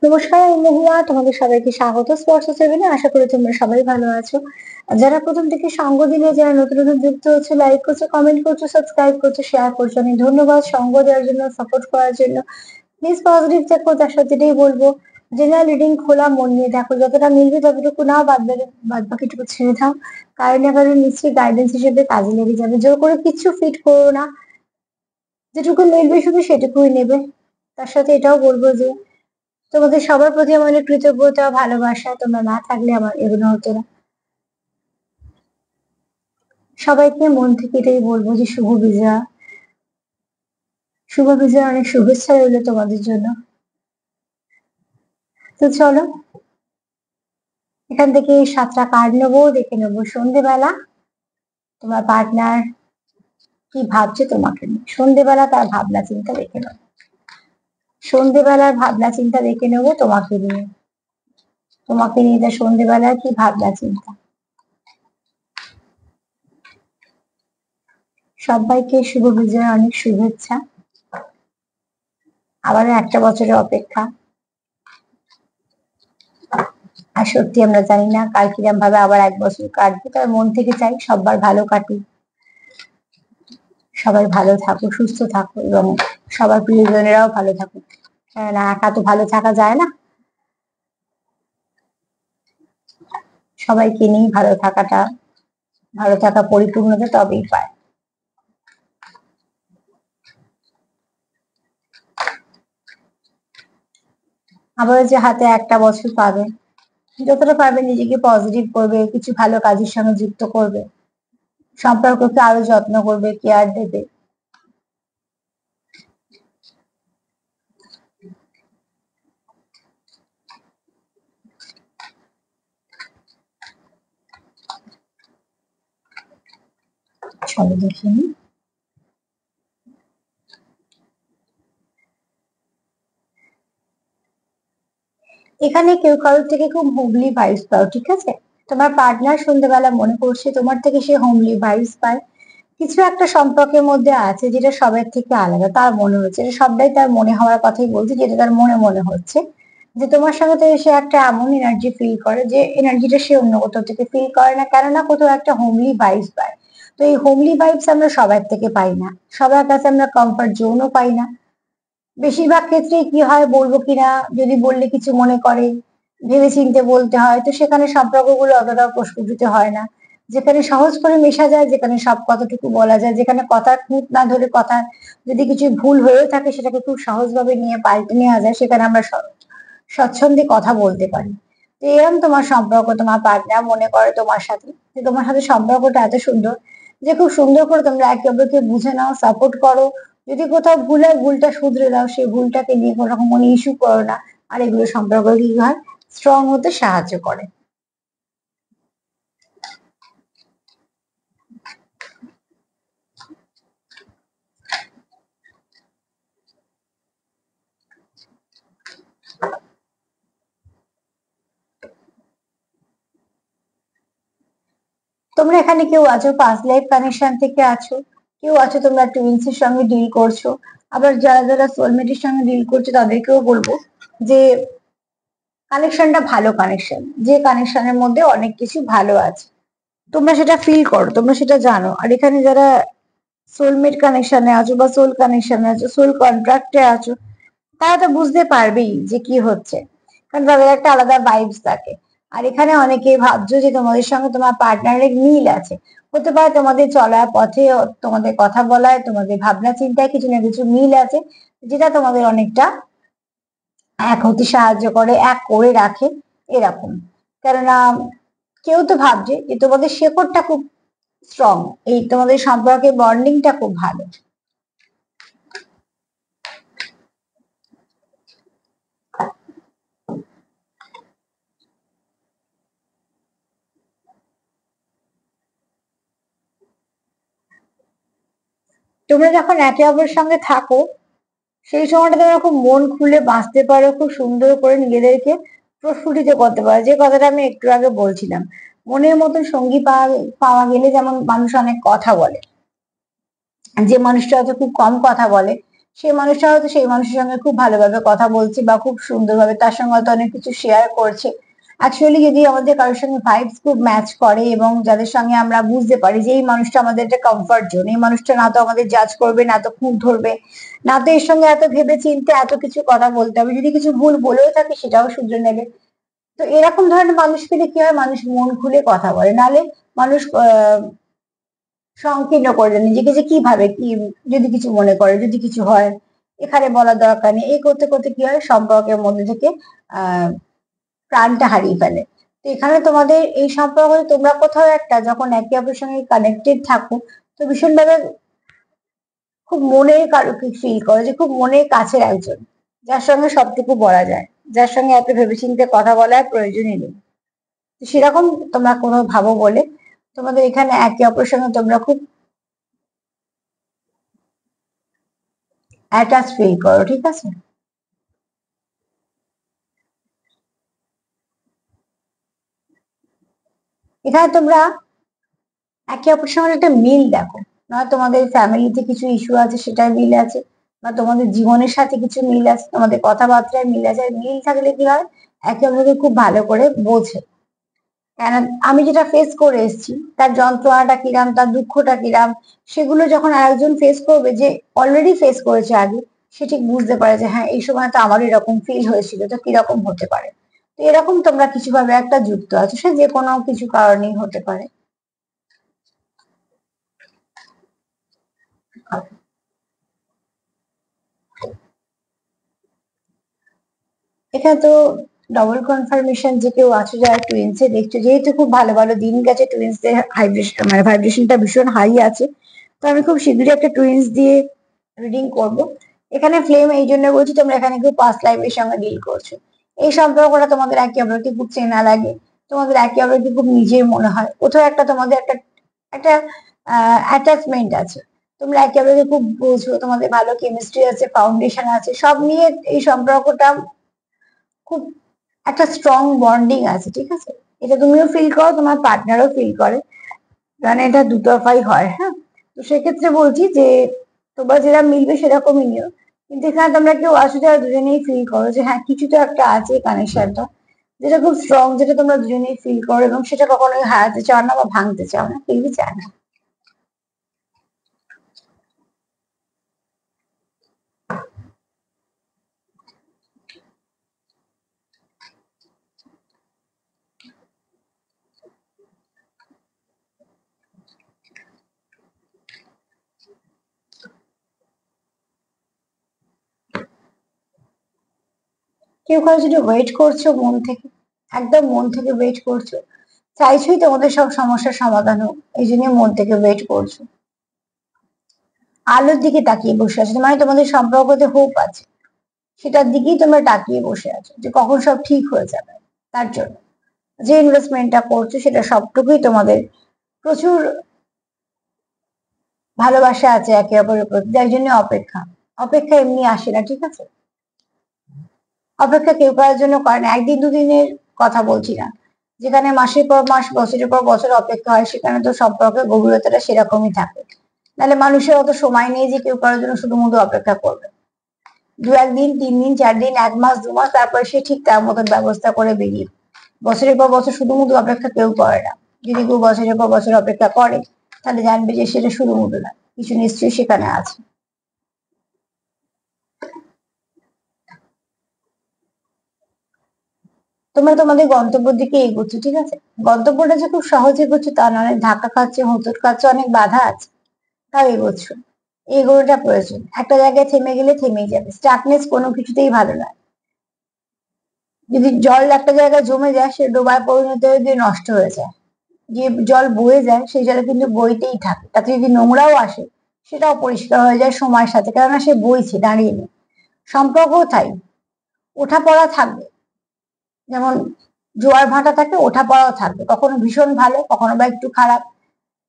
নমস্কার, আমি মহুয়া। তোমাদের সবাইকে স্বাগত স্পর্শ সেভেনে। আশা করি তোমরা সবাই ভালো আছো। আর যারা প্রথম থেকে সঙ্গ দিলে, যারা নতুন নতুন যুক্ত হচ্ছে, লাইক করছো, কমেন্ট করছো, সাবস্ক্রাইব করছো, শেয়ার করছো, অনেক ধন্যবাদ সঙ্গ দেওয়ার জন্য, সাপোর্ট করার জন্য। প্লিজ পজিটিভ থেকো, তার সাথে এটাই বলবো, জেনারেল রিডিং খোলা মন নিয়ে দেখো, যতটা মিলবে ততটুকু নাও, বাদ বাকিটুকু ছেড়ে দাও। কারণ না কারণ নিশ্চয়ই গাইডেন্স হিসেবে কাজে লেগে যাবে। জোর করে কিছু ফিট করো না, যেটুকু মিলবে শুধু সেটুকুই নেবে। তার সাথে এটাও বলবো যে তোমাদের সবার প্রতি আমার অনেক কৃতজ্ঞতা, ভালোবাসা। তোমরা না থাকলে আমার এগুলো হতো না। সবাইকে মন থেকে এটাই বলবো যে শুভ বিজয়া। শুভ বিজয়া, অনেক শুভেচ্ছা রইলো তোমাদের জন্য। তো চলো, এখান থেকে 7টা কার্ড নেবো, দেখে নেবো সন্ধেবেলা তোমার পার্টনার কি ভাবছে তোমাকে নিয়ে। সন্ধেবেলা তার ভাবনা চিন্তা দেখে নেবো। সন্ধেবেলার ভাবনা চিন্তা দেখে নেবো তোমাকে নিয়ে। তোমাকে নিয়ে তার সন্ধেবেলার কি ভাবনা চিন্তা। সবাইকে শুভ বিজয়ের অনেক শুভেচ্ছা। আবারও একটা বছরের অপেক্ষা। আর সত্যি আমরা জানি না কাল কিরম ভাবে আবার এক বছর কাটবে, তবে মন থেকে চাই সবার ভালো কাটুক, সবাই ভালো থাকুক, সুস্থ থাকুক, এবং সবার প্রিয়জনেরাও ভালো থাকুক। না, একা তো ভালো থাকা যায় না। সবাইকে নিয়ে ভালো থাকা পরিপূর্ণতা তবেই পায়। আবার যে হাতে একটা বছর পাবে, যতটা পারবে নিজেকে পজিটিভ করবে, কিছু ভালো কাজের সঙ্গে যুক্ত করবে, সম্পর্ককে আরো যত্ন করবে, কেয়ার দেবে। চলো দেখে নিই। এখানে কেউ কারোর থেকে খুব হোমলি ভাইবস পাও, ঠিক আছে? তোমার পার্টনার সন্ধ্যেবেলা মনে করছে তোমার থেকে সে হোমলি ভাইবস পায়। কিছু একটা সম্পর্কের মধ্যে আছে যেটা সবার থেকে আলাদা, তার মনে হচ্ছে। এটা সবটাই তার মনে হওয়ার কথাই বলছে, যেটা তার মনে মনে হচ্ছে যে তোমার সঙ্গে তো সে একটা এমন এনার্জি ফিল করে, যে এনার্জিটা সে অন্য কোথাও থেকে ফিল করে না, কেননা কোথাও একটা হোমলি ভাইবস পায়। তো এই হোমলি ভাইবস আমরা সবার থেকে পাই না, সবার কাছে আমরা কমফর্ট জোনও পাই না। বেশিরভাগ ক্ষেত্রে কি হয়, বলবো কিনা, যদি বললে কিছু মনে করে, ভেবে চিন্তে বলতে হয়, তো সেখানে সম্পর্কগুলো অতটা প্রস্ফুটিত হয় না। যেখানে সহজ করে মেশা যায়, যেখানে সব কথাটুকু বলা যায়, যেখানে কথার খুঁত না ধরে, কথা যদি কিছু ভুল হয়েও থাকে সেটাকে খুব সহজভাবে নিয়ে পাল্টে নেওয়া যায়, সেখানে আমরা স্বচ্ছন্দে কথা বলতে পারি। তো এরকম তোমার সম্পর্ক, তোমার পার্টনার মনে করে তোমার সাথে যে তোমার সাথে সম্পর্কটা এত সুন্দর, যে খুব সুন্দর করে তোমরা একে অপরকে বুঝে নাও, সাপোর্ট করো। যদি কোথাও ভুল হয়, ভুলটা শুধরে দাও, সেই ভুলটাকে নিয়ে কোনো রকম মনে ইস্যু করো না। আর এগুলো সম্পর্ক কি হয়, স্ট্রং হতে সাহায্য করে। তোমরা এখানে কেউ আছো পাস্ট লাইফ কানেকশন থেকে আছো, কেউ আছো তোমরা টুইন্স এর সঙ্গে ডিল করছো। আবার যারা যারা সোলমেটের সঙ্গে ডিল করছো তাদেরকেও বলবো যে কানেকশনটা ভালো কানেকশন, যে কানেকশনের মধ্যে অনেক কিছু ভালো আছে, তোমরা সেটা ফিল করো, তোমরা সেটা জানো। আর এখানে যারা সোলমেট কানেকশনে আছো বা সোল কানেকশনে আছো, সোল কন্ট্রাক্টে আছো, তারা তো বুঝতে পারবেই যে কি হচ্ছে, কারণ তাদের একটা আলাদা ভাইবস থাকে। আর এখানে অনেকেই ভাবছো যে তোমাদের সঙ্গে তোমার পার্টনারের মিল আছে। হতে পারে তোমাদের চলার পথে, তোমাদের কথা বলায়, তোমাদের ভাবনা চিন্তায় কিছু না কিছু মিল আছে, যেটা তোমাদের অনেকটা এক হতে সাহায্য করে, এক করে রাখে, এরকম। কেননা কেউ তো ভাবছে যে তোমাদের শেকড়টা খুব স্ট্রং, এই তোমাদের সম্পর্কে বন্ডিংটা খুব ভালো। তোমরা যখন একে অপরের সঙ্গে থাকো, সেই সময়টা তোমরা খুব মন খুলে বাঁচতে পারো, খুব সুন্দর করে নিজেদেরকে প্রস্ফুটিত করতে পারো। যে কথাটা আমি একটু আগে বলছিলাম, মনের মতন সঙ্গী পাওয়া পাওয়া গেলে যেমন মানুষ অনেক কথা বলে, যে মানুষটা হয়তো খুব কম কথা বলে, সেই মানুষটা হয়তো সেই মানুষের সঙ্গে খুব ভালোভাবে কথা বলছে বা খুব সুন্দরভাবে তার সঙ্গে হয়তো অনেক কিছু শেয়ার করছে। অ্যাকচুয়ালি যদি আমাদের কারোর সঙ্গে ভাইবস খুব ম্যাচ করে এবং যাদের সঙ্গে আমরা বুঝতে পারি যে এই মানুষটা আমাদের একটা কমফর্ট জোন, এই মানুষটা না তো আমাদের জাজ করবে, না তো খুঁত ধরবে, না তো এর সঙ্গে এত ভেবে চিন্তে এত কিছু কথা বলতে হবে, যদি কিছু ভুল বলেও থাকে সেটাও শুধরে নেবে। তো এরকম ধরনের মানুষ পেলে কি হয়, মানুষ মন খুলে কথা বলে, নালে মানুষ সংকীর্ণ করে দেয় নিজেকে, যে কি ভাবে কি, যদি কিছু মনে করে, যদি কিছু হয়, এখানে বলার দরকার নেই, এই করতে করতে কি হয় সম্পর্কের মধ্যে থেকে আহ প্রাণটা হারিয়ে ফেলে। তো এখানে তোমাদের এই সম্পর্কে তোমরা কোথাও একটা যখন একে অপরের সঙ্গে কানেক্টেড থাকো, তো ভীষণভাবে খুব মনের কারোকে ফিল করো, যে খুব মনের কাছের একজন, যার সঙ্গে সবটুকু বলা যায়, যার সঙ্গে এত ভেবেচিন্তে কথা বলার প্রয়োজনই নেই। তো সেরকম তোমরা কোনো ভাবো বলে তোমাদের এখানে একে অপরের সঙ্গে তোমরা খুব অ্যাটাচ ফিল করো, ঠিক আছে? এখানে তোমরা একে অপরের সঙ্গে একটা মিল দেখো, না তোমাদের ফ্যামিলিতে কিছু ইস্যু আছে সেটার মিল আছে, বা তোমাদের জীবনের সাথে কিছু মিল আছে, তোমাদের কথাবার্তায় মিল আছে। আর মিল থাকলে কি হয়, একে অপরকে খুব ভালো করে বোঝে। কেন, আমি যেটা ফেস করে এসেছি, তার যন্ত্রণাটা কিরাম, তার দুঃখটা কিরাম, সেগুলো যখন আরেকজন ফেস করবে, যে অলরেডি ফেস করেছে আগে, সে ঠিক বুঝতে পারে যে হ্যাঁ এই সময় তো আমার এরকম ফিল হয়েছিল, তো কিরকম হতে পারে। তো এরকম তোমরা কিছু ভাবে একটা যুক্ত আছো, সে যে কোনো কিছু কারণেই হতে পারে। এখানে তো ডবল কনফার্মেশন যে কেউ আছো যারা টুইন্সে দেখছো, যেহেতু খুব ভালো ভালো দিন গেছে, টুইন্সদের হাইব্রেশন মানে ভাইব্রেশনটা ভীষণ হাই আছে, তো আমি খুব শীঘ্রই একটা টুইন্স দিয়ে রিডিং করব। এখানে ফ্লেম এই জন্য বলছি, তোমরা এখানে খুব পাস্ট লাইফের সঙ্গে ডিল করছো, এই সম্পর্কটা তোমাদের একে অপরকে খুব চেনা লাগে, তোমাদের একে অপরকে খুব নিজের মনে হয়, কোথাও একটা তোমাদের একটা একটা অ্যাটাচমেন্ট আছে, তোমরা একে অপরকে খুব বোঝো, তোমাদের ভালো কেমিস্ট্রি আছে, ফাউন্ডেশন আছে, সব নিয়ে এই সম্পর্কটা খুব একটা স্ট্রং বন্ডিং আছে, ঠিক আছে? এটা তুমিও ফিল করো, তোমার পার্টনারও ফিল করে, মানে এটা দুতরফাই হয়, হ্যাঁ। তো সেক্ষেত্রে বলছি যে তোমরা যেটা মিলবে সেরকমই নিও, কিন্তু এখানে তোমরা কেউ আসো যারা দুজনেই ফিল করো যে হ্যাঁ কিছু তো একটা আছে কানেকশনটা, যেটা খুব স্ট্রং, যেটা তোমরা দুজনেই ফিল করো, এবং সেটা কখনোই হারাতে চাও না বা ভাঙতে চাও না, কেউই চায় না। কেউ কারো যদি ওয়েট করছো মন থেকে, একদম মন থেকে ওয়েট করছো, চাইছোই তোমাদের সব সমস্যার সমাধান হোক, এই জন্য মন থেকে ওয়েট করছো, আলোর দিকে তাকিয়ে বসে আছো, মানে তোমাদের সম্পর্কতে হোপ আছে, সেটার দিকেই তোমরা তাকিয়ে বসে আছো যে কখন সব ঠিক হয়ে যাবে। তার জন্য যে ইনভেস্টমেন্টটা করছো সেটা সবটুকুই তোমাদের প্রচুর ভালোবাসা আছে একে অপরের প্রতি, যার জন্য অপেক্ষা, অপেক্ষা এমনি আসে না, ঠিক আছে? অপেক্ষা কেউ করার জন্য করে না, একদিন দুদিনের কথা বলছি না, যেখানে মাসের পর মাস বছরের পর বছর অপেক্ষা হয়, সেখানে তো সম্পর্কের গভীরতাটা সেরকমই থাকে। নাহলে মানুষের অত সময় নেই যে কেউ কারোর জন্য শুধুমাত্র অপেক্ষা করবে, দু একদিন, 3 দিন, 4 দিন, 1 মাস, 2 মাস, তারপরে সে ঠিক তার মতন ব্যবস্থা করে বেরিয়ে। বছরের পর বছর শুধুমাত্র অপেক্ষা কেউ করে না। যদি কেউ বছরের পর বছর অপেক্ষা করে, তাহলে জানবে যে সেটা শুধুমাত্র না, কিছু নিশ্চয়ই সেখানে আছে। তোমরা তোমাদের গন্তব্যের দিকে এগোচ্ছ, ঠিক আছে? গন্তব্যটা যে খুব সহজে এগোচ্ছ তা নয়, অনেক ধাক্কা খাচ্ছে, হোঁচট খাচ্ছে, অনেক বাধা আছে, তাও এগোচ্ছ। এগোনোটা প্রয়োজন, একটা জায়গায় থেমে গেলে থেমেই যাবে, স্টাকনেস কোনো কিছুতেই ভালো নয়। যদি জল একটা জায়গায় জমে যায়, সে ডোবায় পরিণত হয়ে গিয়ে নষ্ট হয়ে যায়। যে জল বয়ে যায় সেই জলে কিন্তু বইতেই থাকে, তাতে যদি নোংরাও আসে সেটাও পরিষ্কার হয়ে যায় সময়ের সাথে, কেননা সে বইছে, দাঁড়িয়ে নেই। সম্পর্কও তাই, ওঠা পড়া থাকবে, যেমন জোয়ার ভাটা থাকে, ওঠা পড়াও থাকবে, কখনো ভীষণ ভালো, কখনো বা একটু খারাপ,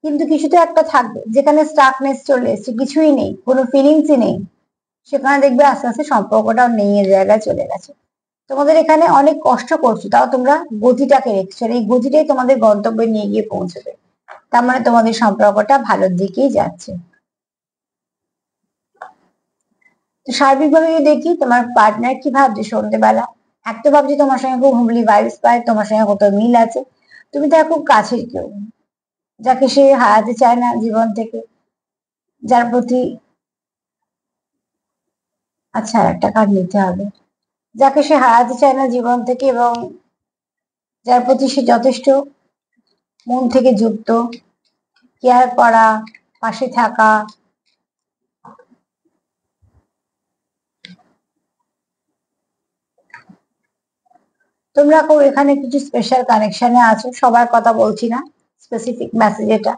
কিন্তু কিছু তো একটা থাকবে। যেখানে স্টাকনেস চলে এসছে, কিছুই নেই, কোনো ফিলিংসই নেই, সেখানে দেখবে আস্তে আস্তে সম্পর্কটাও নেই, এর জায়গায় চলে গেছে। তোমাদের এখানে অনেক কষ্ট করছো, তাও তোমরা গতিটাকে রেখেছো, আর এই গতিটাই তোমাদের গন্তব্যে নিয়ে গিয়ে পৌঁছবে। তার মানে তোমাদের সম্পর্কটা ভালোর দিকেই যাচ্ছে। তো সার্বিকভাবে যদি দেখি তোমার পার্টনার কি ভাবছে সন্ধ্যেবেলা, এক তো ভাবছে তোমার সঙ্গে খুব হোমলি ভাইবস পায়, তোমার সঙ্গে কত মিল আছে, তুমি তার খুব কাছের কেউ, যাকে সে হারাতে চায় না জীবন থেকে, যার প্রতি, আচ্ছা একটা কার্ড নিতে হবে, যাকে সে হারাতে চায় না জীবন থেকে এবং যার প্রতি সে যথেষ্ট মন থেকে যুক্ত, কেয়ার করা, পাশে থাকা। তোমরা এখানে কিছু স্পেশাল কানেকশনে আছো, সবার কথা বলছি না, স্পেসিফিক মেসেজ এটা।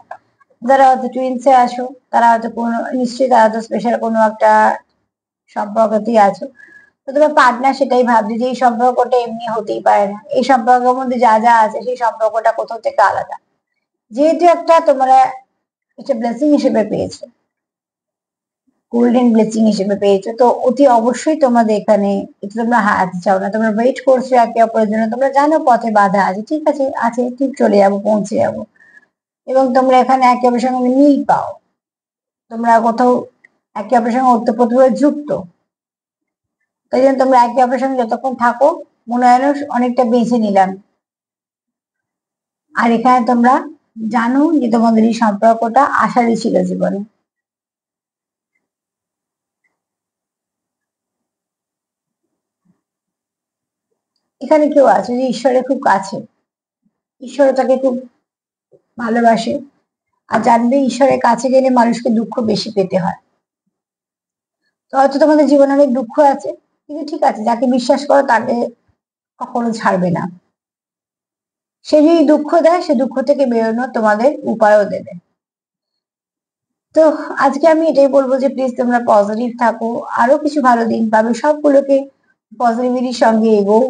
যারা হয়তো টুইন্সে আছো তারা হয়তো কোনো, নিশ্চয়ই তারা তো স্পেশাল কোনো একটা সম্পর্কতেই আছো। তো তোমার পার্টনার সেটাই ভাবছে যে এই সম্পর্কটা এমনি হতেই পারে না, এই সম্পর্কের মধ্যে যা যা আছে সেই সম্পর্কটা কোথাও থেকে আলাদা, যেহেতু একটা তোমরা এটা ব্লেসিং হিসেবে পেয়েছো, গোল্ডেন ব্লেসিং হিসেবে পেয়েছো, তো অতি অবশ্যই তোমাদের এখানে এটা তোমরা হারাতে চাও না, তোমরা ওয়েট করছো একে অপরের জন্য, তোমরা জানো পথে বাধা আছে, ঠিক আছে আছে, ঠিক চলে যাবো, পৌঁছে যাবো, এবং তোমরা এখানে একে অপরের সঙ্গে মিল পাও, তোমরা কোথাও একে অপরের সঙ্গে ওতপ্রোতভাবে যুক্ত, তাই জন্য তোমরা একে অপরের সঙ্গে যতক্ষণ থাকো মনে হয় যেন অনেকটা বেঁচে নিলাম। আর এখানে তোমরা জানো যে তোমাদের এই সম্পর্কটা আশারই ছিল জীবনে। এখানে কেউ আছে যে ঈশ্বরের খুব কাছে, ঈশ্বর তাকে খুব ভালোবাসে, আর জানবে ঈশ্বরের কাছে গেলে মানুষকে দুঃখ বেশি পেতে হয়। তো হয়তো তোমাদের জীবনে অনেক দুঃখ আছে, কিন্তু ঠিক আছে, যাকে বিশ্বাস করো তাকে কখনো ছাড়বে না, সে যদি দুঃখ দেয় সে দুঃখ থেকে বেরোনো তোমাদের উপায়ও দেবে। তো আজকে আমি এটাই বলবো যে প্লিজ তোমরা পজিটিভ থাকো, আরো কিছু ভালো দিন পাবে, সবগুলোকে পজিটিভিটির সঙ্গে এগো,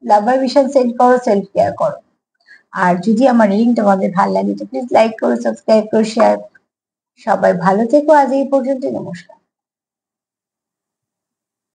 লাভ ভাইব্রেশন সেন্ড করো, সেলফ কেয়ার করো। আর যদি আমার রিডিং তোমাদের ভালো লাগে তো প্লিজ লাইক করো, সাবস্ক্রাইব করো, শেয়ার। সবাই ভালো থেকো, আজ এই পর্যন্ত, নমস্কার।